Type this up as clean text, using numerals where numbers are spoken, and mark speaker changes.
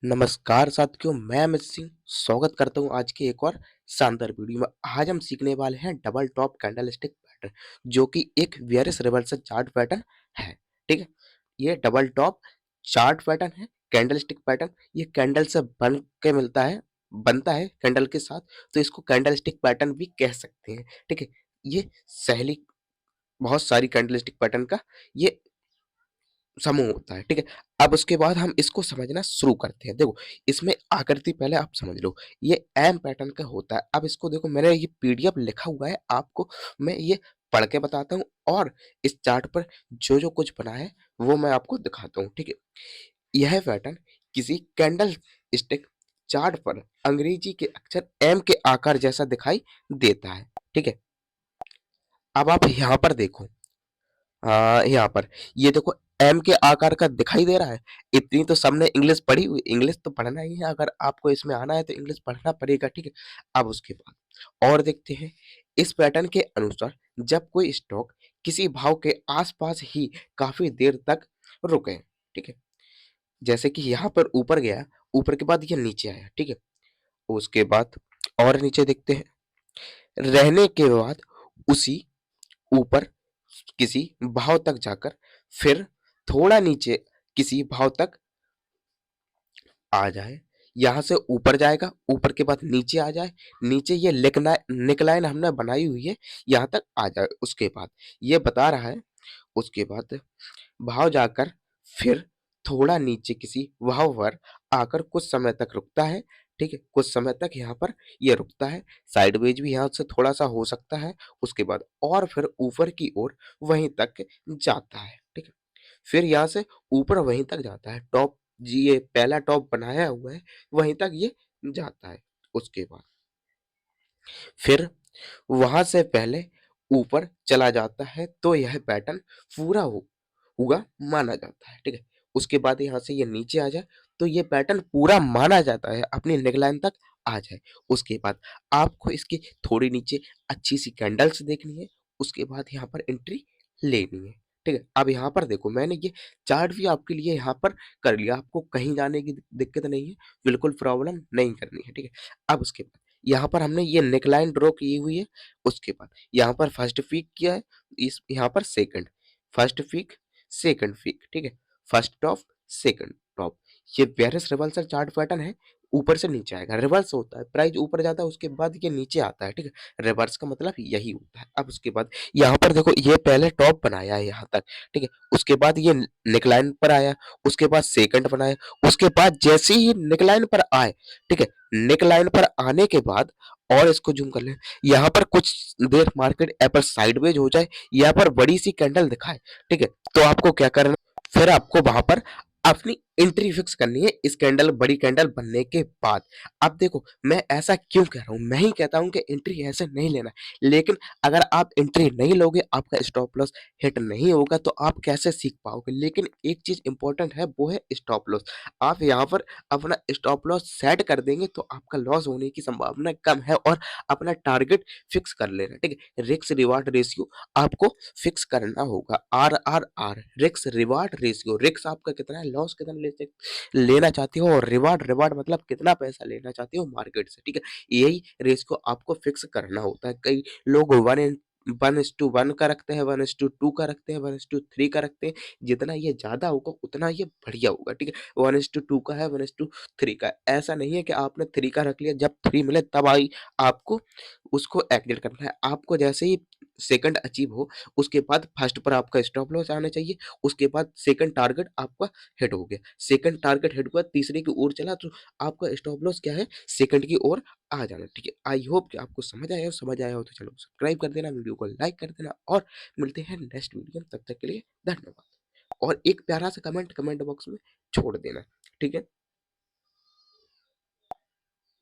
Speaker 1: नमस्कार साथियों, मैं अमित सिंह स्वागत करता हूँ आज की एक और शानदार वीडियो में। आज हम सीखने वाले हैं डबल टॉप कैंडलस्टिक पैटर्न, जो कि एक वेरियस रिवर्सल चार्ट पैटर्न है। ठीक है, ये डबल टॉप चार्ट पैटर्न है, कैंडलस्टिक पैटर्न। ये कैंडल से बन के मिलता है, बनता है कैंडल के साथ, तो इसको कैंडलस्टिक पैटर्न भी कह सकते हैं। ठीक है, ये सहेली बहुत सारी कैंडलस्टिक पैटर्न का ये समूह होता है। ठीक है, अब उसके बाद हम इसको समझना शुरू करते हैं। देखो, इसमें आकृति पहले आप समझ लो, ये एम पैटर्न का होता है। अब इसको देखो, मैंने ये पीडीएफ लिखा हुआ है, आपको मैं ये पढ़ के बताता हूँ और इस चार्ट पर जो कुछ बना है वो मैं आपको दिखाता हूँ। ठीक है, यह पैटर्न किसी कैंडल स्टिक चार्ट पर अंग्रेजी के अक्षर एम के आकार जैसा दिखाई देता है। ठीक है, अब आप यहाँ पर देखो, यहाँ पर ये देखो, एम के आकार का दिखाई दे रहा है। इतनी तो सबने इंग्लिश पढ़ी हुई, इंग्लिश तो पढ़ना ही है। अगर आपको इसमें आना है तो इंग्लिश पढ़ना पड़ेगा। ठीक है, अब उसके बाद और देखते हैं, इस पैटर्न के अनुसार जब कोई स्टॉक किसी भाव के आसपास ही काफी देर तक रुके, ठीक है, जैसे कि यहाँ पर ऊपर गया, ऊपर के बाद ये नीचे आया। ठीक है, उसके बाद और नीचे देखते हैं, रहने के बाद उसी ऊपर किसी भाव तक जाकर फिर थोड़ा नीचे किसी भाव तक आ जाए, यहाँ से ऊपर जाएगा, ऊपर के बाद नीचे आ जाए, नीचे ये नेकलाइन हमने बनाई हुई है, यहाँ तक आ जाए। उसके बाद ये बता रहा है, उसके बाद भाव जाकर फिर थोड़ा नीचे किसी भाव पर आकर कुछ समय तक रुकता है। ठीक है, कुछ समय तक यहाँ पर ये रुकता है, साइडवेज भी यहाँ से थोड़ा सा हो सकता है। उसके बाद और फिर ऊपर की ओर वहीं तक जाता है। ठीक है, फिर यहाँ से ऊपर वहीं तक जाता है, टॉप जी ये पहला टॉप बनाया हुआ है, वहीं तक ये जाता है। उसके बाद फिर वहां से पहले ऊपर चला जाता है, तो यह पैटर्न पूरा हुआ माना जाता है। ठीक है, उसके बाद यहाँ से ये नीचे आ जाए तो ये पैटर्न पूरा माना जाता है, अपनी नेकलाइन तक आ जाए। उसके बाद आपको इसकी थोड़ी नीचे अच्छी सी कैंडल्स देखनी है, उसके बाद यहाँ पर एंट्री लेनी है। ठीक है, अब यहाँ पर देखो, मैंने ये चार्ट भी आपके लिए यहाँ पर कर लिया, आपको कहीं जाने की दिक्कत नहीं है, बिल्कुल प्रॉब्लम नहीं करनी है। ठीक है, अब उसके बाद यहाँ पर हमने ये नेकलाइन ड्रॉ की हुई है, उसके बाद यहाँ पर फर्स्ट पीक किया है, इस यहाँ पर second, first peak second peak. ठीक है, फर्स्ट टॉप सेकंड टॉप, ये वेरियस रिवर्सल चार्ट पैटर्न है। ऊपर से नीचे आएगा, रिवर्स होता है, प्राइस ऊपर जाता है, उसके बाद ये नीचे आता है। ठीक है, रिवर्स का मतलब यही होता है। अब उसके बाद यहाँ पर देखो, ये पहले टॉप बनाया है यहाँ तक। ठीक है, उसके बाद ये नेकलाइन पर आया, उसके बाद सेकंड बनाया, उसके बाद जैसे ही नेकलाइन पर आए, ठीक है, नेक लाइन पर आने के बाद और इसको जूम कर लें, यहाँ पर कुछ देर मार्केट यहाँ साइडवेज हो जाए, यहाँ पर बड़ी सी कैंडल दिखाए। ठीक है, तो आपको क्या करना, फिर आपको वहां पर अपनी एंट्री फिक्स करनी है, इस कैंडल बड़ी कैंडल बनने के बाद। अब देखो, मैं ऐसा क्यों कह रहा हूं, मैं ही कहता हूं कि एंट्री ऐसे नहीं लेना है, लेकिन अगर आप एंट्री नहीं लोगे, आपका स्टॉप लॉस हिट नहीं होगा, तो आप कैसे सीख पाओगे। लेकिन एक चीज इंपॉर्टेंट है, वो है स्टॉप लॉस। आप यहाँ पर अपना स्टॉप लॉस सेट कर देंगे तो आपका लॉस होने की संभावना कम है, और अपना टारगेट फिक्स कर लेना। ठीक है, रिस्क रिवार्ड रेशियो आपको फिक्स करना होगा, RRR, risk reward ratio. Risk आपका कितना है, लॉस कितना लेना चाहते हो, और रिवार्ड रिवार्ड मतलब कितना पैसा लेना चाहते हो मार्केट से। ठीक है, यही रेशियो आपको फिक्स करना होता है। कई लोग 1:1 का रखते हैं, 1:2 का रखते हैं, 1:3 का रखते हैं। जितना ये ज्यादा होगा उतना ये बढ़िया होगा। ठीक है, 1:2 का है, 1:3 का है। ऐसा नहीं है कि आपने 3 का रख लिया, जब 3 मिले तब आई आपको उसको एग्जिट करना है। आपको जैसे ही सेकंड अचीव हो, उसके बाद फर्स्ट पर आपका स्टॉप लॉस आना चाहिए, उसके बाद सेकंड टारगेट आपका हिट हो गया, सेकंड टारगेट हिट हुआ, तीसरे की ओर चला, तो आपका स्टॉप लॉस क्या है, सेकंड की ओर आ जाना। ठीक है, आई होप कि आपको समझ आया हो तो चलो सब्सक्राइब कर देना, वीडियो को लाइक कर देना, और मिलते हैं नेक्स्ट वीडियो में। तब तक के लिए धन्यवाद, और एक प्यारा सा कमेंट कमेंट बॉक्स में छोड़ देना। ठीक है।